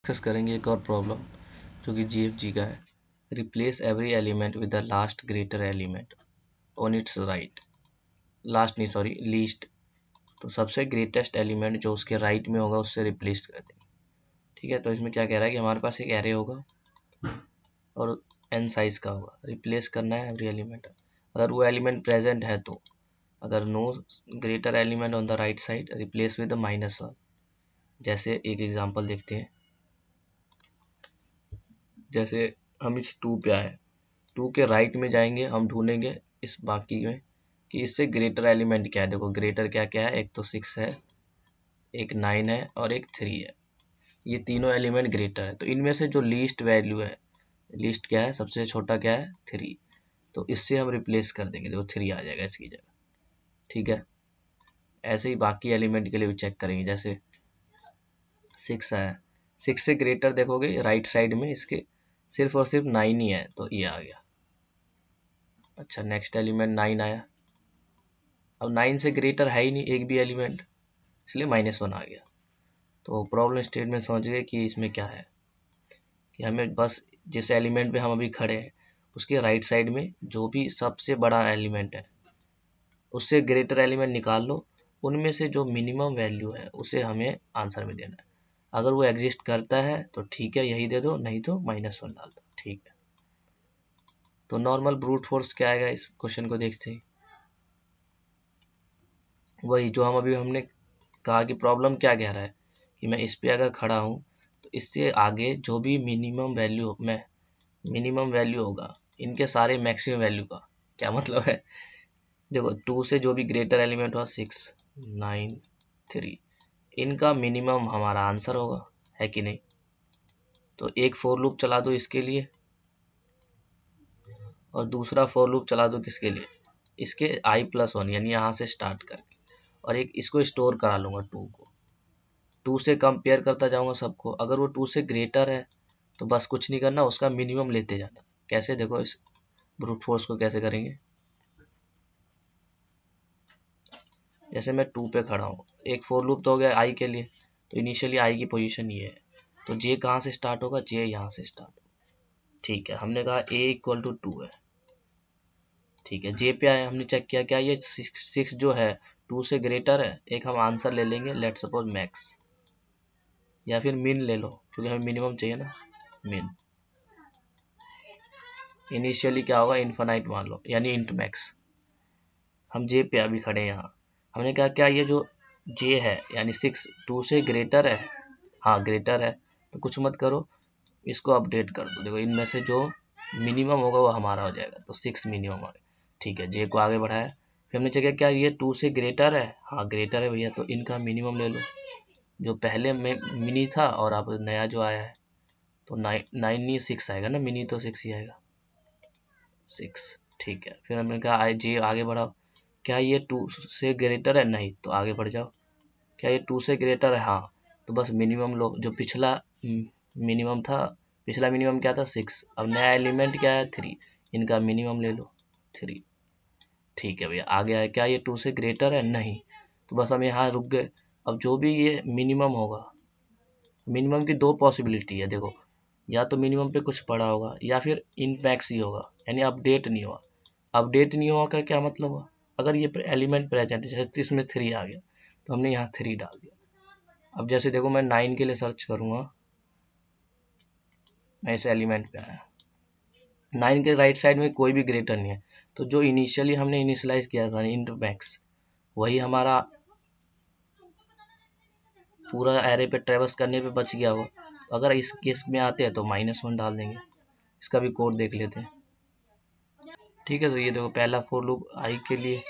Discuss करेंगे एक और प्रॉब्लम जो कि जीएफजी का है। Replace every element with the last greater element on it's right. Last नहीं, सॉरी, लीस्ट। तो सबसे ग्रेटेस्ट एलिमेंट जो उसके राइट में होगा उससे रिप्लेस कर देंगे। ठीक है, तो इसमें क्या कह रहा है कि हमारे पास एक एरे होगा और n साइज का होगा, रिप्लेस करना है एवरी एलिमेंट। अगर वो एलिमेंट प्रेजेंट है तो, अगर no greater element on the right side, replace with -1। जैसे एक एग्जांपल देखते हैं। जैसे हम इस 2 पे आए, 2 के राइट में जाएंगे, हम ढूंढेंगे इस बाकी में कि इससे ग्रेटर एलिमेंट क्या है। देखो ग्रेटर क्या क्या है, एक तो 6 है, एक 9 है और एक 3 है। ये तीनों एलिमेंट ग्रेटर है। तो इनमें से जो लीस्ट वैल्यू है, लीस्ट क्या है, सबसे छोटा क्या है, 3। तो इससे हम रिप्लेस कर देंगे, देखो 3 आ जाएगा इसकी जगह। ठीक है, ऐसे ही बाकी एलिमेंट के लिए भी चेक करेंगे। जैसे 6 है, 6 से ग्रेटर देखोगे राइट साइड में इसके सिर्फ और सिर्फ 9 ही है, तो ये आ गया। अच्छा, नेक्स्ट एलिमेंट 9 आया। अब 9 से ग्रेटर है ही नहीं एक भी एलिमेंट, इसलिए -1 आ गया। तो प्रॉब्लम स्टेटमेंट समझ गए कि इसमें क्या है, कि हमें बस जिस एलिमेंट पे हम अभी खड़े हैं उसके राइट साइड में जो भी सबसे बड़ा एलिमेंट है उससे ग्रेटर एलिमेंट निकाल लो, उनमें से जो मिनिमम वैल्यू है उसे हमें आंसर में देना है। अगर वो एग्जिस्ट करता है तो ठीक है, यही दे दो, नहीं तो -1 डाल दो। ठीक है, तो नॉर्मल ब्रूट फोर्स क्या आएगा इस क्वेश्चन को देखते ही, वही जो हम अभी हमने कहा कि प्रॉब्लम क्या कह रहा है कि मैं इस पे अगर खड़ा हूँ तो इससे आगे जो भी मिनिमम वैल्यू होगा, इनके सारे मैक्सिमम वैल्यू का क्या मतलब है। देखो 2 से जो भी ग्रेटर एलिमेंट हुआ, 6, 9, 3, इनका मिनिमम हमारा आंसर होगा, है कि नहीं। तो एक फॉर लूप चला दो इसके लिए और दूसरा फॉर लूप चला दो किसके लिए, इसके i+1 यानी यहाँ से स्टार्ट करके, और एक इसको स्टोर करा लूँगा 2 को। 2 से कंपेयर करता जाऊँगा सबको, अगर वो 2 से ग्रेटर है तो बस कुछ नहीं करना, उसका मिनिमम लेते जाना। कैसे, देखो इस ब्रूट फोर्स को कैसे करेंगे। जैसे मैं 2 पे खड़ा हूँ, एक फॉर लूप तो हो गया i के लिए, तो इनिशियली i की पोजीशन ये है, तो j कहाँ से स्टार्ट होगा, j यहाँ से स्टार्ट होगा। ठीक है, हमने कहा a = 2 है। ठीक है, j पे आए, हमने चेक किया क्या ये 6 जो है 2 से ग्रेटर है। एक हम आंसर ले लेंगे, लेट सपोज मैक्स, या फिर मिन ले लो क्योंकि हमें मिनिमम चाहिए ना, मिन। इनिशियली क्या होगा, इन्फिनाइट मान लो, यानी इंट मैक्स। हम j पे अभी खड़े हैं यहाँ, हमने कहा क्या ये जो j है यानी 6 2 से ग्रेटर है, हाँ ग्रेटर है, तो कुछ मत करो, इसको अपडेट कर दो। देखो इनमें से जो मिनिमम होगा वो हमारा हो जाएगा, तो 6 मिनिमम आ गया। ठीक है, जे को आगे बढ़ाया, फिर हमने चेक क्या ये 2 से ग्रेटर है, हाँ ग्रेटर है भैया, तो इनका मिनिमम ले लो। जो पहले में मिनी था और अब नया जो आया है, तो 9 नहीं 6 आएगा ना, मिनी तो 6 ही आएगा, 6। ठीक है, फिर हमने कहा जे आगे बढ़ाओ, क्या ये 2 से ग्रेटर है, नहीं, तो आगे बढ़ जाओ। क्या ये 2 से ग्रेटर है, हाँ, तो बस मिनिमम लो। जो पिछला मिनिमम था, पिछला मिनिमम क्या था, 6। अब नया एलिमेंट क्या है, 3, इनका मिनिमम ले लो, 3। ठीक है भैया, आगे आया, क्या ये 2 से ग्रेटर है, नहीं, तो बस हम यहाँ रुक गए। अब जो भी ये मिनिमम होगा, मिनिमम की 2 पॉसिबिलिटी है, देखो या तो मिनिमम पे कुछ पड़ा होगा या फिर इन मैक्स ही होगा, यानी अपडेट नहीं हुआ। अपडेट नहीं हुआ का क्या मतलब हुआ, अगर ये एलिमेंट प्रेजेंट है, जैसे इसमें 3 आ गया तो हमने यहाँ 3 डाल दिया। अब जैसे देखो मैं 9 के लिए सर्च करूँगा, मैं इस एलिमेंट पे आया, 9 के राइट साइड में कोई भी ग्रेटर नहीं है, तो जो इनिशियली हमने इनिशियलाइज किया था इंट मैक्स, वही हमारा पूरा एरे पे ट्रेवर्स करने पे बच गया हो। तो अगर इस केस में आते हैं तो -1 डाल देंगे। इसका भी कोड देख लेते हैं। ठीक है, तो ये देखो पहला फॉर लूप आई के लिए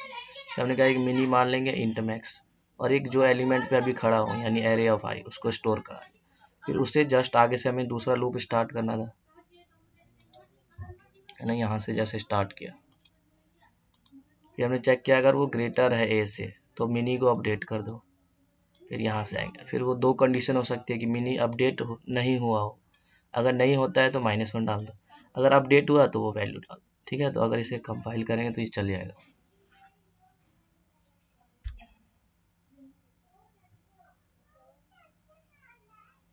हमने कहा एक मिनी मान लेंगे इंट मैक्स, और एक जो एलिमेंट पे अभी खड़ा हो यानी एरे ऑफ आई उसको स्टोर करा, फिर उससे जस्ट आगे से हमें दूसरा लूप स्टार्ट करना था, है ना। यहाँ से जैसे स्टार्ट किया, फिर हमने चेक किया अगर वो ग्रेटर है ए से तो मिनी को अपडेट कर दो। फिर यहाँ से आएंगे, फिर वो 2 कंडीशन हो सकती है कि मिनी अपडेट नहीं हुआ हो, अगर नहीं होता है तो -1 डाल दो, अगर अपडेट हुआ तो वो वैल्यू डाल दो। ठीक है, तो अगर इसे कंपाइल करेंगे तो ये चल जाएगा।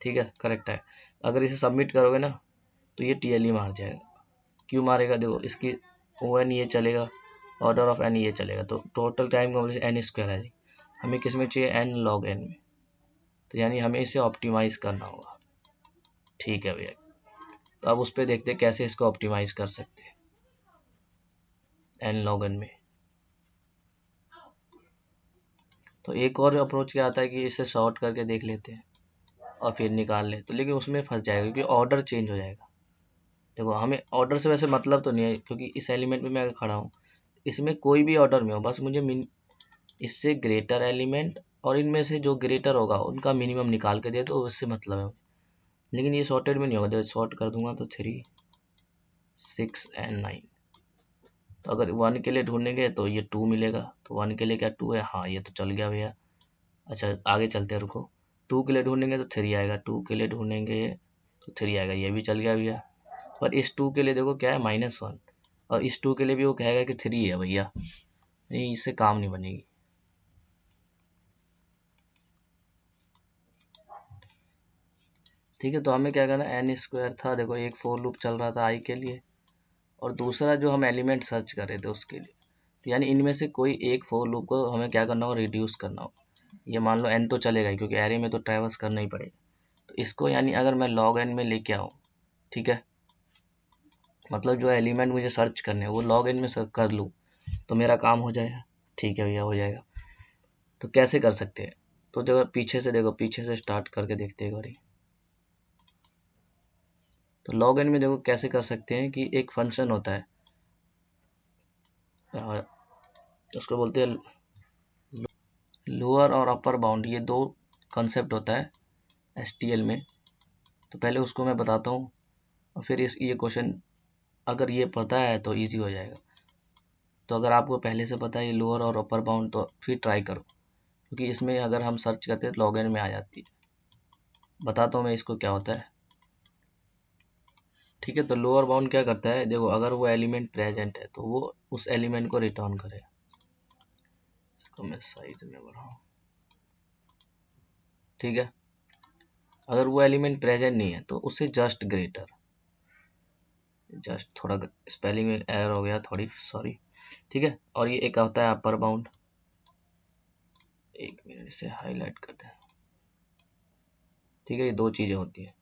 ठीक है, करेक्ट है। अगर इसे सबमिट करोगे ना तो ये TLE मार जाएगा। क्यों मारेगा? देखो इसकी ON ये चलेगा, ऑर्डर ऑफ n ये चलेगा, तो total time complexity n square है। हमें किस में चाहिए? n log n में। तो यानी हमें इसे ऑप्टिमाइज करना होगा। ठीक है भैया, तो अब उस पर देखते हैं कैसे इसको ऑप्टिमाइज कर सकते हैं n log n में। तो एक और अप्रोच क्या आता है कि इसे शॉर्ट करके देख लेते हैं और फिर निकाल ले, तो लेकिन उसमें फंस जाएगा क्योंकि ऑर्डर चेंज हो जाएगा। देखो हमें ऑर्डर से वैसे मतलब तो नहीं है, क्योंकि इस एलिमेंट में मैं अगर खड़ा हूँ, इसमें कोई भी ऑर्डर में हो, बस मुझे इससे ग्रेटर एलिमेंट और इनमें से जो ग्रेटर होगा उनका मिनिमम निकाल के दे, तो उससे मतलब है। लेकिन ये सॉर्टेड में नहीं होगा। जब सॉर्ट कर दूंगा तो 3, 6 एंड 9। तो अगर 1 के लिए ढूंढेंगे तो ये 2 मिलेगा। तो 1 के लिए क्या 2 है? हाँ, ये तो चल गया भैया। अच्छा आगे चलते हैं, रुको। 2 के लिए ढूंढेंगे तो 3 आएगा, 2 के लिए ढूंढेंगे तो 3 आएगा, ये भी चल गया भैया। पर इस 2 के लिए देखो क्या है? -1। और इस 2 के लिए भी वो कहेगा कि 3 है भैया, नहीं इससे काम नहीं बनेगी। ठीक है, तो हमें क्या करना? n स्क्वायर था, देखो एक फोर लूप चल रहा था i के लिए, और दूसरा जो हम एलिमेंट सर्च कर रहे थे उसके लिए। तो यानी इनमें से कोई एक फोर लूप को हमें क्या करना हो? रिड्यूस करना हो। ये मान लो n तो चलेगा ही, क्योंकि एरे में तो ट्रैवर्स करना ही पड़ेगा। तो इसको यानी अगर मैं log n में लेके आऊँ, ठीक है, मतलब जो एलिमेंट मुझे सर्च करने हैं वो log n में सर्च कर लूँ, तो मेरा काम हो जाएगा। ठीक है भैया, हो जाएगा। तो कैसे कर सकते हैं? तो जब पीछे से देखो, पीछे से स्टार्ट करके देखते हैं एक बारी। तो log n में देखो कैसे कर सकते हैं कि एक फंक्शन होता है, उसको बोलते हैं लोअर और अपर बाउंड। ये दो कंसेप्ट होता है STL में। तो पहले उसको मैं बताता हूँ और फिर ये क्वेश्चन अगर ये पता है तो इजी हो जाएगा। तो अगर आपको पहले से पता है ये लोअर और अपर बाउंड, तो फिर ट्राई करो, क्योंकि इसमें अगर हम सर्च करते हैं तो log n में आ जाती है। बताता हूँ मैं इसको क्या होता है। ठीक है, तो लोअर बाउंड क्या करता है? देखो अगर वो एलिमेंट प्रेजेंट है तो वो उस एलिमेंट को रिटर्न करे। इसको मैं साइज में बढ़ाऊँ, ठीक है। अगर वो एलिमेंट प्रेजेंट नहीं है तो उससे जस्ट ग्रेटर, जस्ट थोड़ा स्पेलिंग में एरर हो गया थोड़ी, सॉरी। ठीक है, और ये एक होता है अपर बाउंड। एक मिनट इसे हाईलाइट करते हैं। ठीक है, ये दो चीजें होती है।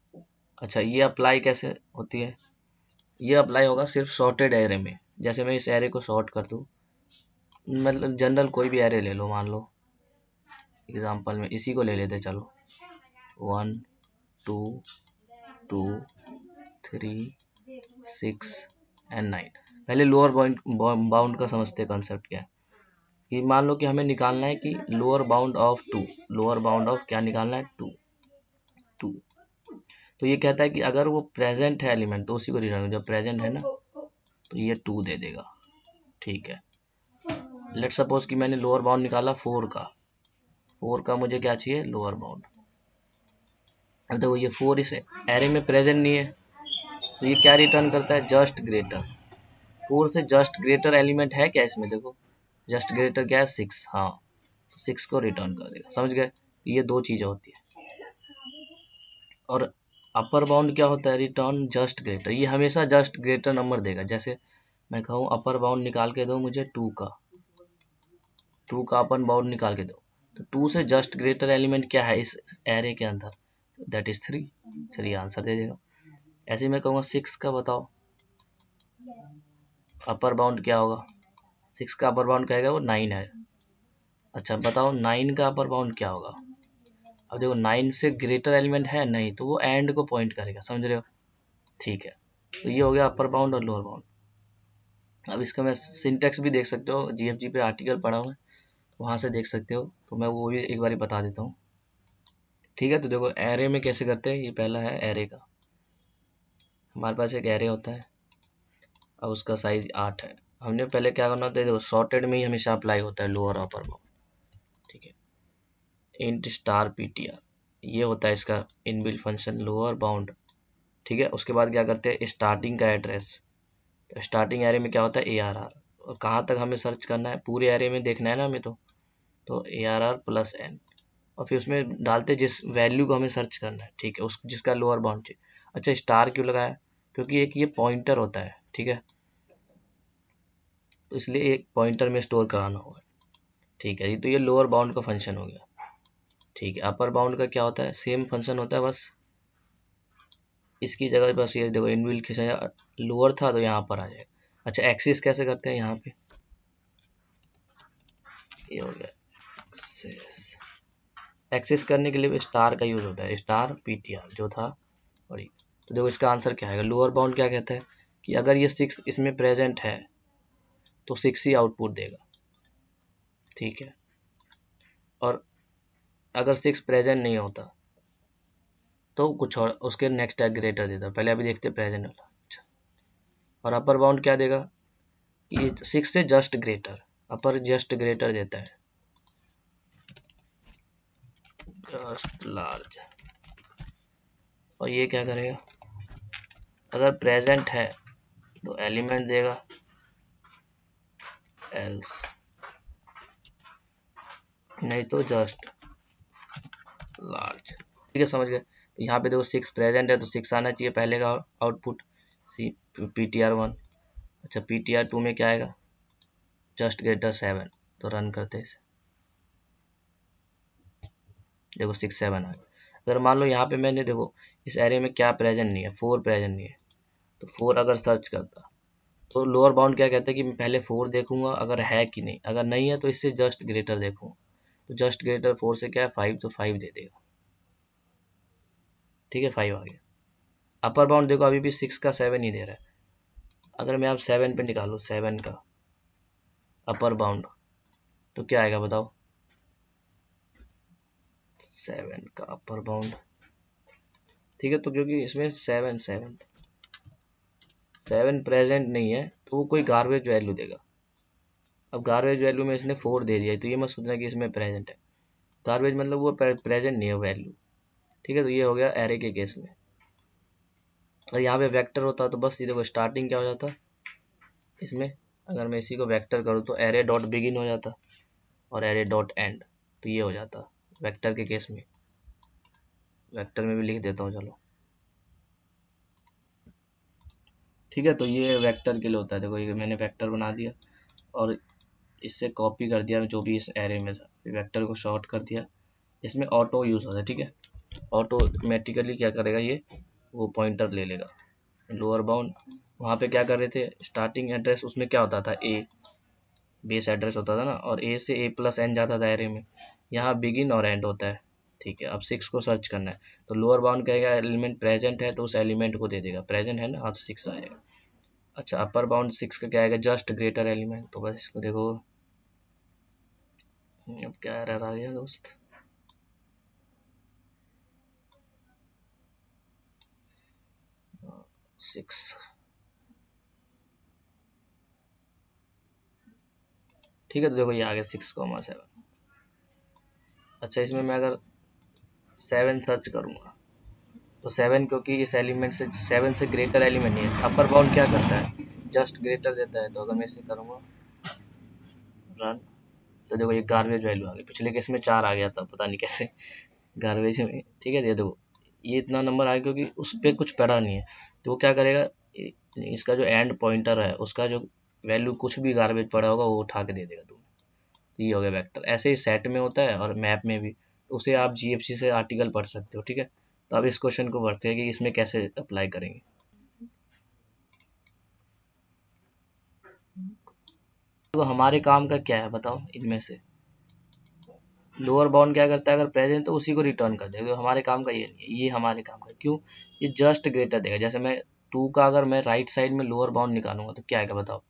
अच्छा, ये अप्लाई कैसे होती है? ये अप्लाई होगा सिर्फ सॉर्टेड एरे में। जैसे मैं इस एरे को सॉर्ट कर दूं, मतलब जनरल कोई भी एरे ले लो, मान लो एग्जांपल में इसी को ले लेते, चलो 1 2 2 3 6 एंड 9। पहले लोअर बाउंड का समझते कंसेप्ट क्या है। कि मान लो कि हमें निकालना है कि lower bound of 2, lower bound of क्या निकालना है? 2। तो ये कहता है कि अगर वो प्रेजेंट है एलिमेंट तो उसी को रिटर्न, जब प्रेजेंट है ना तो ये 2 दे देगा। ठीक है, लेट सपोज कि मैंने लोअर बाउंड निकाला 4 का। 4 का मुझे क्या चाहिए? Lower bound. अब देखो ये 4 इस एरे में प्रेजेंट नहीं है, तो ये क्या रिटर्न करता है? Just greater. 4 से जस्ट ग्रेटर एलिमेंट है क्या इसमें? देखो जस्ट ग्रेटर क्या है? 6। हाँ, तो 6 को रिटर्न कर देगा। समझ गए? ये दो चीजें होती है। और अपर बाउंड क्या होता है? Return just greater. ये हमेशा जस्ट ग्रेटर नंबर देगा। जैसे मैं कहूँ अपर बाउंड निकाल के दो मुझे 2 का, 2 का अपर बाउंड निकाल के दो, तो 2 से जस्ट ग्रेटर एलिमेंट क्या है इस एरे के अंदर? That is 3। 3 आंसर दे देगा। ऐसे मैं कहूँगा 6 का बताओ अपर बाउंड क्या होगा? 6 का अपर बाउंड कहेगा वो 9 है। अच्छा बताओ 9 का अपर बाउंड क्या होगा? अब देखो 9 से ग्रेटर एलिमेंट है नहीं, तो वो एंड को पॉइंट करेगा। समझ रहे हो? ठीक है, तो ये हो गया अपर बाउंड और लोअर बाउंड। अब इसका मैं सिंटेक्स भी देख सकते हो, GFG पे आर्टिकल पढ़ा हुआ है, वहां से देख सकते हो। तो मैं वो भी एक बार बता देता हूँ। ठीक है, तो देखो एरे में कैसे करते हैं। ये पहला है एरे का। हमारे पास एक एरे होता है, अब उसका साइज 8 है। हमने पहले क्या करना होता है? देखो सॉर्टेड में ही हमेशा अप्लाई होता है लोअर और अपर बाउंड। ठीक है, इंट स्टार ptr, ये होता है इसका इनबिल्ट फंक्शन लोअर बाउंड। ठीक है, उसके बाद क्या करते हैं? स्टार्टिंग का एड्रेस। तो स्टार्टिंग एरे में क्या होता है? ARR। और कहाँ तक हमें सर्च करना है? पूरे एरे में देखना है ना हमें। तो ARR +n। और फिर उसमें डालते जिस वैल्यू को हमें सर्च करना है, ठीक है, उस जिसका लोअर बाउंड चाहिए। अच्छा स्टार क्यों लगाया, क्योंकि एक ये पॉइंटर होता है, ठीक है, तो इसलिए एक पॉइंटर में स्टोर कराना होगा, ठीक है। तो ये लोअर बाउंड का फंक्शन हो गया, ठीक है। अपर बाउंड का क्या होता है, सेम फंक्शन होता है, बस इसकी जगह बस ये देखो इनबिल्ट खींचा लोअर था तो यहाँ पर आ जाएगा। अच्छा एक्सिस कैसे करते हैं, यहाँ पे ये हो गया एक्सिस। एक्सेस करने के लिए स्टार का यूज होता है, स्टार पीटीआर जो था। और तो देखो इसका आंसर क्या आएगा, लोअर बाउंड क्या कहता है कि अगर ये 6 इसमें प्रेजेंट है तो 6 ही आउटपुट देगा, ठीक है। और अगर 6 प्रेजेंट नहीं होता तो कुछ और उसके नेक्स्ट ग्रेटर देता, पहले अभी देखते प्रेजेंट वाला। अच्छा और अपर बाउंड क्या देगा, ये 6 से जस्ट ग्रेटर, अपर जस्ट ग्रेटर देता है, जस्ट लार्ज। और ये क्या करेगा, अगर प्रेजेंट है तो एलिमेंट देगा, एल्स नहीं तो जस्ट लार्ज, ठीक है, समझ गए। तो यहाँ पे देखो 6 प्रेजेंट है तो 6 आना चाहिए पहले का आउटपुट, PTR1। अच्छा PTR2 में क्या आएगा, जस्ट ग्रेटर 7, तो रन करते हैं इसे, देखो 6 7 आ गया। अगर मान लो यहाँ पे मैंने देखो इस एरे में क्या प्रेजेंट नहीं है, 4 प्रेजेंट नहीं है, तो 4 अगर सर्च करता तो लोअर बाउंड क्या कहता है कि मैं पहले 4 देखूंगा अगर है कि नहीं, अगर नहीं है तो इससे जस्ट ग्रेटर देखूंगा, तो जस्ट ग्रेटर 4 से क्या है 5, तो 5 दे देगा, ठीक है, 5 आ गया। अपर बाउंड देखो अभी भी 6 का 7 ही दे रहा है, अगर मैं आप 7 पे निकालू 7 का अपर बाउंड तो क्या आएगा बताओ, 7 का अपर बाउंड, ठीक है। तो क्योंकि इसमें 7 प्रेजेंट नहीं है तो वो कोई गार्बेज वैल्यू देगा। अब गार्बेज वैल्यू में इसने 4 दे दिया है तो ये मत सोचना कि इसमें प्रेजेंट है, गार्बेज मतलब वो प्रेजेंट नहीं है वैल्यू, ठीक है। तो ये हो गया एरे के केस में। अगर यहाँ पे वेक्टर होता तो बस ये देखो स्टार्टिंग क्या हो जाता इसमें, अगर मैं इसी को वेक्टर करूँ तो एरे डॉट बिगिन हो जाता और एरे डॉट एंड, तो ये हो जाता वेक्टर के केस में। वेक्टर में भी लिख देता हूँ चलो, ठीक है। तो ये वेक्टर के लिए होता है, देखो ये मैंने वेक्टर बना दिया और इससे कॉपी कर दिया जो भी इस एरे में था, वेक्टर को शॉर्ट कर दिया। इसमें ऑटो यूज होता है, ठीक है, ऑटोमेटिकली क्या करेगा ये वो पॉइंटर ले लेगा। लोअर बाउंड वहाँ पे क्या कर रहे थे, स्टार्टिंग एड्रेस उसमें क्या होता था ए, बेस एड्रेस होता था ना, और ए से A+N जाता था एरे में, यहाँ बिगिन और एंड होता है, ठीक है। अब 6 को सर्च करना है तो लोअर बाउंड कहेगा एलिमेंट प्रेजेंट है तो उस एलिमेंट को दे देगा, प्रेजेंट है ना, हाँ तो 6 आएगा। अच्छा अपर बाउंड 6 का क्या आएगा, जस्ट ग्रेटर एलिमेंट, तो बस इसको देखो अब क्या एरर आ गया दोस्त, सिक्स, ठीक है। तो देखो ये आ गया 6,7। अच्छा इसमें मैं अगर 7 सर्च करूँगा तो 7 क्योंकि इस एलिमेंट से 7 से ग्रेटर एलिमेंट नहीं है, अपर बाउंड क्या करता है जस्ट ग्रेटर देता है, तो अगर मैं इसे करूँगा रन तो देखो ये गार्बेज वैल्यू आ गई, पिछले केस में 4 आ गया था पता नहीं कैसे गार्बेज में, ठीक है। ये देखो ये इतना नंबर आया क्योंकि उस पर कुछ पड़ा नहीं है, तो वो क्या करेगा इसका जो एंड पॉइंटर है उसका जो वैल्यू कुछ भी गार्बेज पड़ा होगा वो उठा के दे देगा तुम्हें, तो ये हो गया वेक्टर। ऐसे ही सेट में होता है और मैप में भी, उसे आप GFC से आर्टिकल पढ़ सकते हो, ठीक है। तो अब इस क्वेश्चन को पढ़ते हैं कि इसमें कैसे अप्लाई करेंगे। तो हमारे काम का क्या है बताओ, इनमें से लोअर बाउंड क्या करता है अगर प्रेजेंट तो उसी को रिटर्न कर देगा, तो हमारे काम का ये नहीं है, ये हमारे काम का क्यों, ये जस्ट ग्रेटर देगा। जैसे मैं 2 का अगर मैं राइट साइड में लोअर बाउंड निकालूंगा तो क्या आएगा बताओ,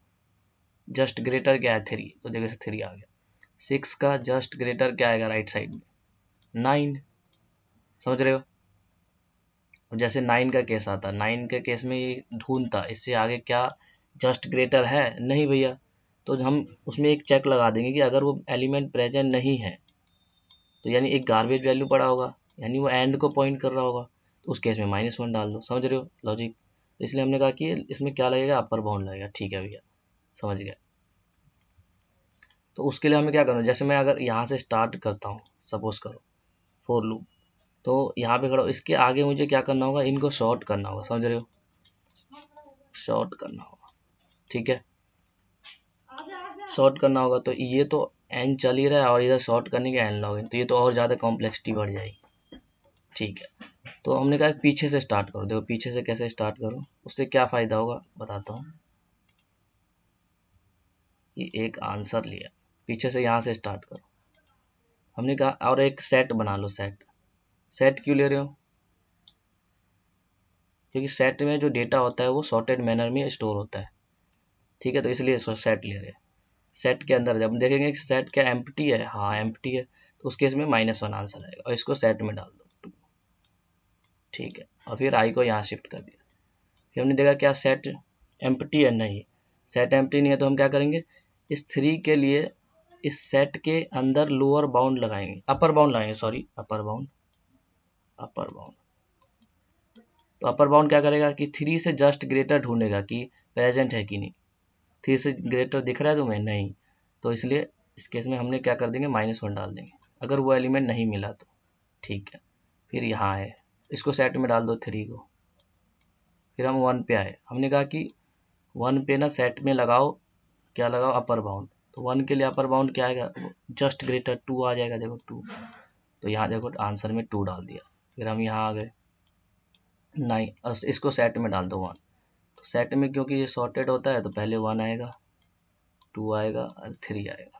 जस्ट ग्रेटर क्या है 3, तो देखो 3 आ गया। 6 का जस्ट ग्रेटर क्या आएगा राइट साइड में 9, समझ रहे हो। जैसे 9 का केस आता, 9 के केस में ये ढूंढता इससे आगे क्या जस्ट ग्रेटर है, नहीं भैया, तो हम उसमें एक चेक लगा देंगे कि अगर वो एलिमेंट प्रेजेंट नहीं है तो यानी एक गार्बेज वैल्यू पड़ा होगा, यानी वो एंड को पॉइंट कर रहा होगा, तो उस केस में -1 डाल दो, समझ रहे हो लॉजिक। तो इसलिए हमने कहा कि इसमें क्या लगेगा अपर बाउंड लगेगा, ठीक है भैया समझ गया। तो उसके लिए हमें क्या करना है, जैसे मैं अगर यहाँ से स्टार्ट करता हूँ सपोज करो, फॉर लूप। तो यहाँ पे खड़ा, इसके आगे मुझे क्या करना होगा, इनको शॉर्ट करना होगा, समझ रहे हो, शॉर्ट करना होगा, ठीक है, शॉर्ट करना होगा। तो ये तो एन चल ही रहा है और इधर शॉर्ट करने के एन लॉग इन, तो ये तो और ज़्यादा कॉम्प्लेक्सिटी बढ़ जाएगी, ठीक है। तो हमने कहा पीछे से स्टार्ट करो, देखो पीछे से कैसे स्टार्ट करो, उससे क्या फ़ायदा होगा बताता हूँ। ये एक आंसर लिया, पीछे से यहाँ से स्टार्ट करो, हमने कहा और एक सेट बना लो। सेट, सेट क्यों ले रहे हो, क्योंकि सेट में जो डेटा होता है वो सॉर्टेड मैनर में स्टोर होता है, ठीक है, तो इसलिए सेट ले रहे हैं। सेट के अंदर जब देखेंगे कि सेट क्या एम्प्टी है, हाँ एम्प्टी है, तो उस केस में -1 आंसर आएगा और इसको सेट में डाल दो 2, ठीक है, और फिर आई को यहाँ शिफ्ट कर दिया। फिर हमने देखा क्या सेट एम्प्टी है, नहीं सेट एम्प्टी नहीं है, तो हम क्या करेंगे, इस 3 के लिए इस सेट के अंदर लोअर बाउंड लगाएंगे, अपर बाउंड लगाएंगे, sorry upper bound, upper bound. तो अपर बाउंड क्या करेगा कि 3 से जस्ट ग्रेटर ढूंढेगा कि प्रेजेंट है कि नहीं, 3 से ग्रेटर दिख रहा है तुम्हें, नहीं, तो इसलिए इस केस में हमने क्या कर देंगे, -1 डाल देंगे, अगर वो एलिमेंट नहीं मिला तो, ठीक है। फिर यहाँ है, इसको सेट में डाल दो 3 को, फिर हम 1 पे आए, हमने कहा कि 1 पे ना सेट में लगाओ, क्या लगाओ, अपर बाउंड। तो 1 के लिए अपर बाउंड क्या आएगा, जस्ट ग्रेटर 2 आ जाएगा, देखो 2, तो यहाँ देखो आंसर में 2 डाल दिया। फिर हम यहाँ आ गए 9, इसको सेट में डाल दो 1, तो सेट में क्योंकि ये सॉर्टेड होता है तो पहले 1 आएगा, 2 आएगा और 3 आएगा।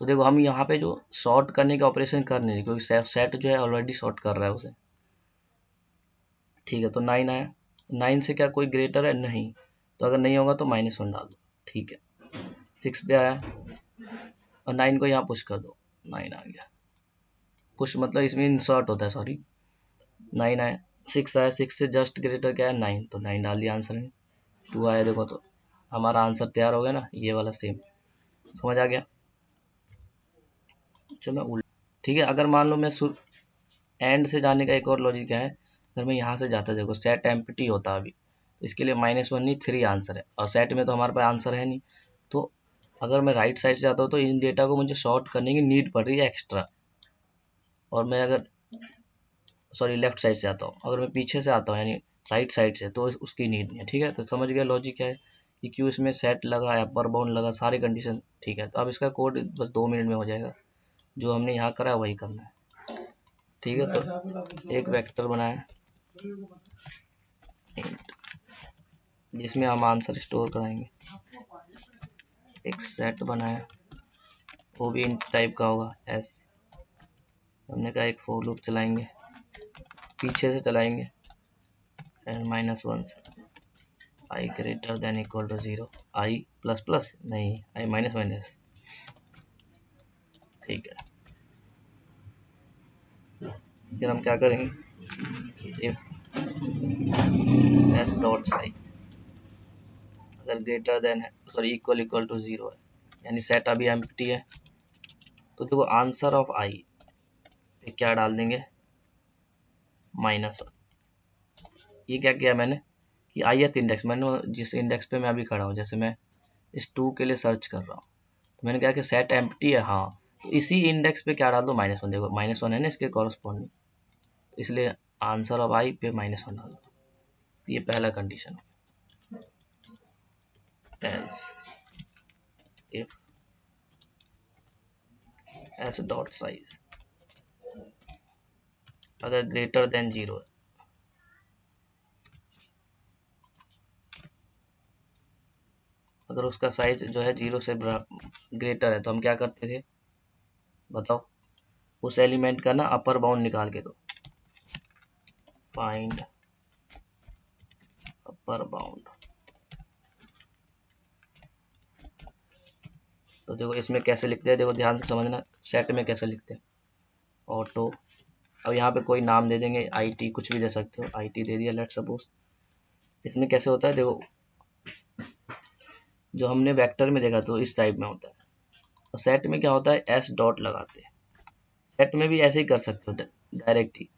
तो देखो हम यहाँ पे जो सॉर्ट करने के ऑपरेशन कर नहीं रहे, क्योंकि सेट जो है ऑलरेडी सॉर्ट कर रहा है उसे, ठीक है। तो 9 आया, 9 से क्या कोई ग्रेटर है, नहीं, तो अगर नहीं होगा तो -1 डाल दो, ठीक है। 6 पे आया और 9 को यहाँ पुश कर दो, 9 आ गया, पुश मतलब इसमें इंसर्ट होता है, सॉरी, 9 आया, 6 आया, 6 से जस्ट ग्रेटर क्या है, 9, तो 9 डाल दिया आंसर में। 2 आया, देखो तो हमारा आंसर तैयार हो गया ना, ये वाला सेम, समझ आ गया। चलो उल्टा, ठीक है। अगर मान लो मैं एंड से जाने का एक और लॉजिक है, अगर मैं यहाँ से जाता, देखो सेट एम्प्टी होता अभी, तो इसके लिए -1 नहीं 3 आंसर है, और सेट में तो हमारे पास आंसर है नहीं, तो अगर मैं राइट साइड से जाता हूँ तो इन डेटा को मुझे शॉर्ट करने की नीड पड़ रही है एक्स्ट्रा, और मैं अगर सॉरी लेफ्ट साइड से आता हूँ, अगर मैं पीछे से आता हूँ यानी राइट साइड से, तो उसकी नीड नहीं है, ठीक है। तो समझ गया लॉजिक क्या है कि क्यों इसमें सेट लगा, अपर बाउंड लगा, सारी कंडीशन, ठीक है। तो अब इसका कोड बस 2 मिनट में हो जाएगा, जो हमने यहाँ करा है वही करना है, ठीक है। तो एक वेक्टर बनाया जिसमें हम आंसर स्टोर कराएंगे, एक सेट बनाया, वो भी इंट टाइप का होगा एस, हमने कहा एक फॉर लूप चलाएंगे, पीछे से चलाएंगे, एंड -1 से i greater than equal to 0, i plus plus नहीं, i माइनस माइनस, ठीक है। फिर हम क्या करेंगे, इफ s डॉट साइज अगर ग्रेटर देन है, सॉरी इक्वल टू 0 है, यानी सेट अभी एम्प्टी है, तो देखो आंसर ऑफ i क्या डाल देंगे, -1। ये क्या किया मैंने कि ith इंडेक्स, मैंने जिस इंडेक्स पे मैं अभी खड़ा हूँ, जैसे मैं इस 2 के लिए सर्च कर रहा हूँ, तो मैंने कहा कि सेट एम्प्टी है, हाँ, तो इसी इंडेक्स पे क्या डाल दो, -1, देखो -1 है ना इसके कॉरस्पॉन्डिंग, तो इसलिए आंसर ऑफ i पे -1 डाल दो, ये पहला condition. Else if s dot size अगर ग्रेटर देन 0 है, अगर उसका साइज जो है 0 से ग्रेटर है, तो हम क्या करते थे बताओ, उस एलिमेंट का ना अपर बाउंड निकाल के दो, फाइंड अपर बाउंड। तो देखो इसमें कैसे लिखते हैं, देखो ध्यान से समझना, सेट में कैसे लिखते हैं, ऑटो, अब यहाँ पे कोई नाम दे देंगे, IT कुछ भी दे सकते हो, IT दे दिया लेट सपोज। इसमें कैसे होता है, देखो जो हमने वेक्टर में देखा तो इस टाइप में होता है, और सेट में क्या होता है, s डॉट लगाते हैं, सेट में भी ऐसे ही कर सकते हो डायरेक्ट ही,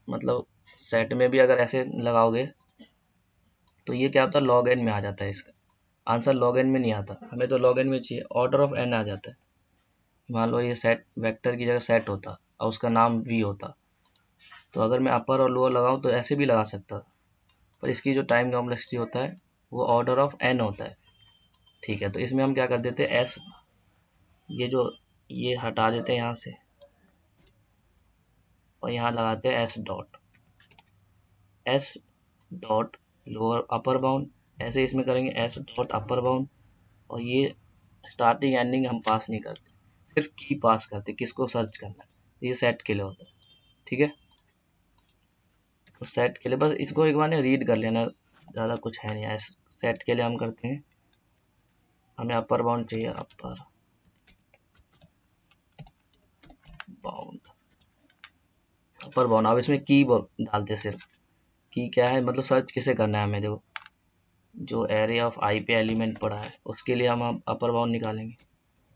मतलब सेट में भी अगर ऐसे लगाओगे तो ये क्या होता है, log n में आ जाता है, इसका आंसर log n में नहीं आता, हमें तो log n में चाहिए, ऑर्डर ऑफ n आ जाता है। मान लो ये सेट वेक्टर की जगह सेट होता, और उसका नाम वी होता। तो अगर मैं अपर और लोअर लगाऊं तो ऐसे भी लगा सकता, पर इसकी जो टाइम कॉम्प्लेक्सिटी होता है वो ऑर्डर ऑफ एन होता है। ठीक है, तो इसमें हम क्या कर देते हैं, एस, ये हटा देते हैं यहाँ से और यहाँ लगाते हैं S dot lower upper bound. ऐसे इसमें करेंगे एस डॉट अपर बाउंड, और ये स्टार्टिंग एंडिंग हम पास नहीं करते, सिर्फ की पास करते, किसको सर्च करना है। तो ये सेट के लिए होता है। ठीक है, तो सेट के लिए बस इसको एक बार ने रीड कर लेना, ज़्यादा कुछ है नहीं। सेट के लिए हम करते हैं, हमें अपर बाउंड चाहिए, अपर बाउंड, अपर बाउंड। अब इसमें की डालते हैं सिर्फ, की क्या है, मतलब सर्च किसे करना है हमें। देखो, जो एरे ऑफ आई पे एलिमेंट पड़ा है उसके लिए हम अपर बाउंड निकालेंगे।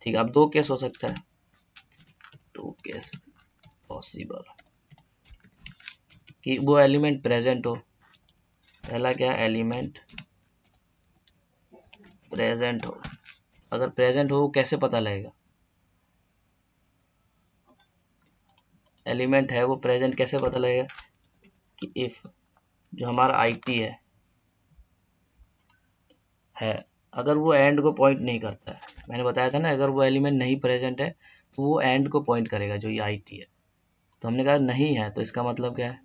ठीक है, अब दो केस हो सकता है, टू केस पॉसिबल, कि वो एलिमेंट प्रेजेंट हो। पहला क्या, एलिमेंट प्रेजेंट हो। अगर प्रेजेंट हो, कैसे पता लगेगा, एलिमेंट है वो प्रेजेंट, कैसे पता लगेगा, कि इफ जो हमारा आईटी है अगर वो एंड को पॉइंट नहीं करता है, मैंने बताया था ना, अगर वो एलिमेंट नहीं प्रेजेंट है तो वो एंड को पॉइंट करेगा, जो ये आईटी है। तो हमने कहा नहीं है, तो इसका मतलब क्या है,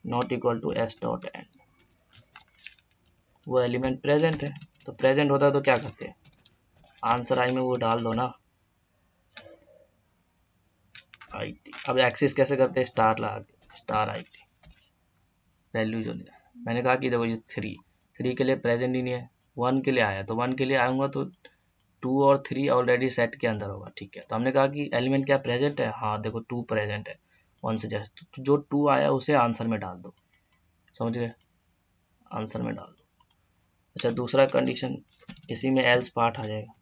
not equal to S dot end, वो एलिमेंट प्रेजेंट है। तो प्रेजेंट होता है तो क्या करते हैं, आंसर आई में वो डाल दो ना, आईटी। अब एक्सिस कैसे करते हैं, स्टार लगा के, स्टार आईटी, वैल्यू जो नहीं, मैंने कहा कि देखो ये थ्री के लिए प्रेजेंट ही नहीं है, वन के लिए आया, तो वन के लिए आऊँगा तो टू और थ्री ऑलरेडी सेट के अंदर होगा। ठीक है, तो हमने कहा कि एलिमेंट क्या प्रेजेंट है, हाँ देखो टू प्रेजेंट है, वन से जस्ट, तो जो टू आया उसे आंसर में डाल दो, समझ गए, आंसर में डाल दो। अच्छा, दूसरा कंडीशन, इसी में एल्स पार्ट आ जाएगा।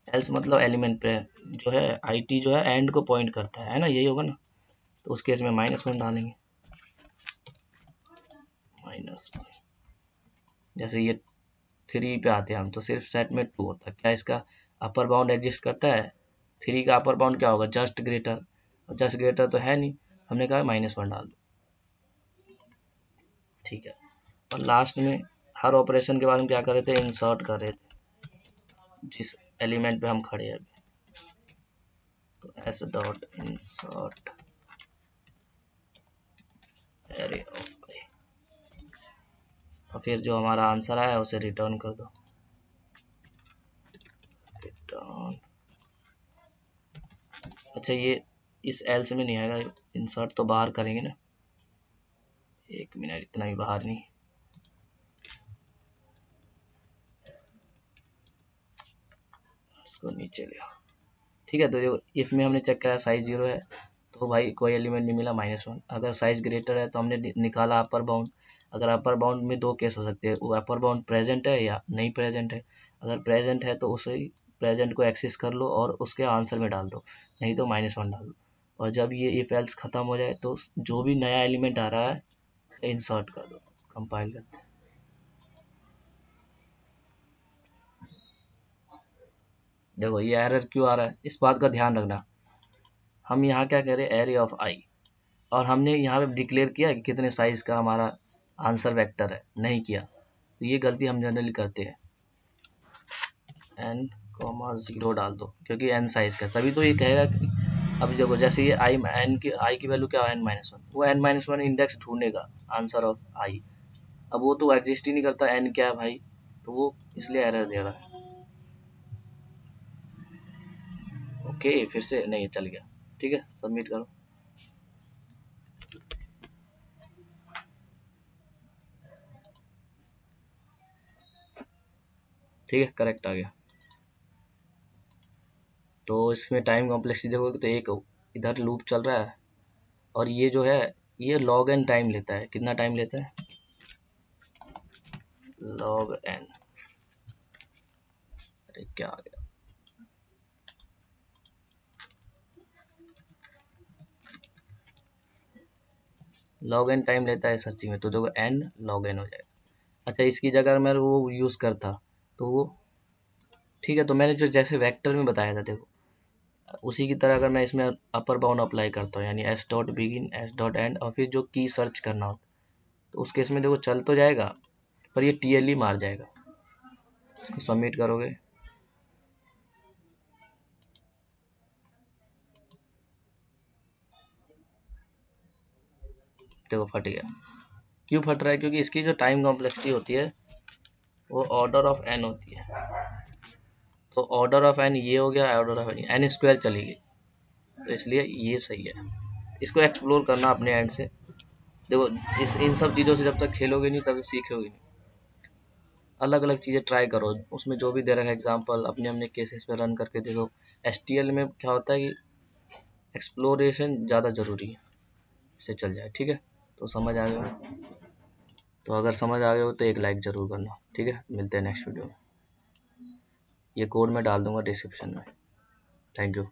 एल्स मतलब एलिमेंट पे जो है आईटी जो है एंड को पॉइंट करता है ना, यही होगा ना। तो उस केस में -1 डालेंगे, -1। जैसे ये थ्री पे आते हैं हम, तो सिर्फ सेट में टू होता है, क्या इसका अपर बाउंड एग्जिस्ट करता है, थ्री का अपर बाउंड क्या होगा, जस्ट ग्रेटर, और जस्ट ग्रेटर तो है नहीं, हमने कहा -1 डाल दो। ठीक है, और लास्ट में हर ऑपरेशन के बाद हम क्या कर रहे थे, इंसर्ट कर रहे थे जिस एलिमेंट पे हम खड़े हैं अभी। तो s dot insert array of i, और फिर जो हमारा आंसर आया उसे रिटर्न कर दो, रिटर्न। अच्छा, ये इस एल्स में नहीं आएगा, इंसर्ट तो बाहर करेंगे ना, एक मिनट, इतना ही बाहर नहीं, इसको नीचे ले आओ। ठीक है, तो जो इफ में हमने चेक करा साइज 0 है, तो भाई कोई एलिमेंट नहीं मिला, -1। अगर साइज ग्रेटर है तो हमने निकाला अपर बाउंड। अगर अपर बाउंड में दो केस हो सकते हैं, वो अपर बाउंड प्रेजेंट है या नहीं प्रेजेंट है। अगर प्रेजेंट है तो उसे प्रेजेंट को एक्सेस कर लो और उसके आंसर में डाल दो, नहीं तो -1 डाल दो। और जब ये इफ एल्स खत्म हो जाए तो जो भी नया एलिमेंट आ रहा है इंसर्ट कर दो, कंपाइल करते हैं। देखो ये एरर क्यों आ रहा है, इस बात का ध्यान रखना। हम यहाँ क्या कह रहे हैं, एरे ऑफ आई, और हमने यहाँ पे डिक्लेयर किया कि कितने साइज का हमारा आंसर वेक्टर है, नहीं किया। तो ये गलती हम जनरली करते हैं, n,0 डाल दो, क्योंकि n साइज का, तभी तो ये कहेगा कि अब देखो जैसे ये आई की वैल्यू क्या है, n-1, वो n-1 इंडेक्स ढूंढेगा आंसर ऑफ आई। अब वो तो एग्जिस्ट ही नहीं करता, n क्या है भाई, तो वो इसलिए एरर दे रहा है। ओके, फिर से नहीं चल गया, ठीक है, सबमिट करो। ठीक है, करेक्ट आ गया। तो इसमें टाइम कॉम्प्लेक्सिटी देखोगे तो एक इधर लूप चल रहा है, और ये जो है ये log n टाइम लेता है। कितना टाइम लेता है, log n, अरे क्या आ गया, log n टाइम लेता है सर्चिंग में, तो देखो n log n हो जाएगा। अच्छा, इसकी जगह मैं वो यूज़ करता तो वो, ठीक है, तो मैंने जो जैसे वेक्टर में बताया था, देखो उसी की तरह अगर मैं इसमें अपर बाउंड अप्लाई करता हूँ, यानी S dot begin S dot and और फिर जो की सर्च करना हो, तो उस केस में देखो चल तो जाएगा पर ये टीएल ही मार जाएगा। इसको सबमिट करोगे, देखो फट गया। क्यों फट रहा है? क्योंकि इसकी जो टाइम कॉम्प्लेक्सिटी होती है वो ऑर्डर ऑफ एन होती है। तो ऑर्डर ऑफ एन ये हो गया, ऑर्डर ऑफ एन स्क्वायर चली गई, तो इसलिए ये सही है। इसको एक्सप्लोर करना अपने एंड से। देखो इस इन सब चीज़ों से जब तक खेलोगे नहीं तब सीखोगे नहीं। अलग अलग चीज़ें ट्राई करो, उसमें जो भी दे रखा है एग्जाम्पल अपने अपने केसेस पे रन करके देखो। एसटीएल में क्या होता है कि एक्सप्लोरेशन ज़्यादा ज़रूरी है, इससे चल जाए। ठीक है, तो समझ आ गया हो? तो अगर समझ आ गया हो तो एक लाइक ज़रूर करना। ठीक है, मिलते हैं नेक्स्ट वीडियो में। ये कोड मैं डाल दूंगा डिस्क्रिप्शन में। Thank you.